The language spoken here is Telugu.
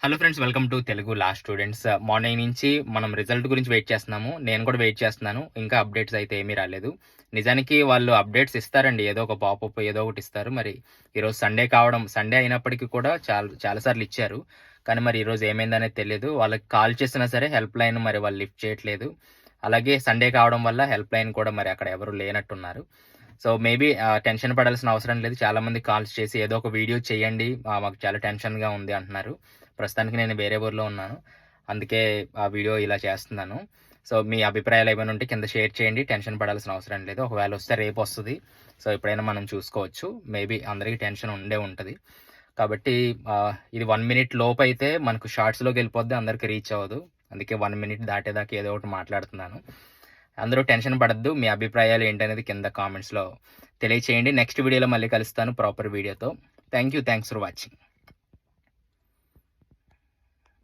Hello friends, welcome to Telugu law students. Morning నుంచి మనం రిజల్ట్ గురించి వెయిట్ చేస్తున్నాము. నేను కూడా వెయిట్ చేస్తున్నాను. ఇంకా అప్డేట్స్ అయితే ఏమీ రాలేదు. నిజానికి వాళ్ళు అప్డేట్స్ ఇస్తారండి. ఏదో ఒక పాపప్ ఏదో ఒకటి ఇస్తారు. మరి ఈరోజు సండే అయినప్పటికీ కూడా చాలా సార్లు ఇచ్చారు. కానీ మరి ఈరోజు ఏమైందనేది తెలీదు. వాళ్ళకి కాల్ చేసినా సరే హెల్ప్ లైన్ మరి వాళ్ళు లిఫ్ట్ చేయట్లేదు. అలాగే సండే కావడం వల్ల హెల్ప్ లైన్ కూడా మరి అక్కడ ఎవరు లేనట్టున్నారు. సో, మేబీ టెన్షన్ పడాల్సిన అవసరం లేదు. చాలామంది కాల్స్ చేసి ఏదో ఒక వీడియో చేయండి. మాకు చాలా టెన్షన్‌గా ఉంది అంటున్నారు. ప్రస్తుతానికి నేను వేరే ఊర్లో ఉన్నాను. అందుకే ఆ వీడియో ఇలా చేస్తున్నాను. సో, మీ అభిప్రాయాలు ఏమైనా ఉంటే కింద షేర్ చేయండి. టెన్షన్ పడాల్సిన అవసరం లేదు. ఒకవేళ వస్తే రేపొస్తది. సో, ఎప్పుడైనా మనం చూసుకోవచ్చు. మేబీ అందరికి టెన్షన్ ఉండే ఉంటది. కాబట్టి ఇది 1 మినిట్ లోపైతే మనకు షార్ట్స్‌లోకెళ్ళిపోద్ది. అందరికి రీచ్ అవ్వదు. అందుకే 1 మినిట్ దాటేదాకా ఏదో ఒకటి మాట్లాడుతున్నాను. అందరూ టెన్షన్ పడొద్దు. మీ అభిప్రాయాలు ఏంటనేది కింద కామెంట్స్‌లో తెలియచేయండి. నెక్స్ట్ వీడియోలో మళ్ళీ కలుస్తాను ప్రాపర్ వీడియోతో. Thanks for watching.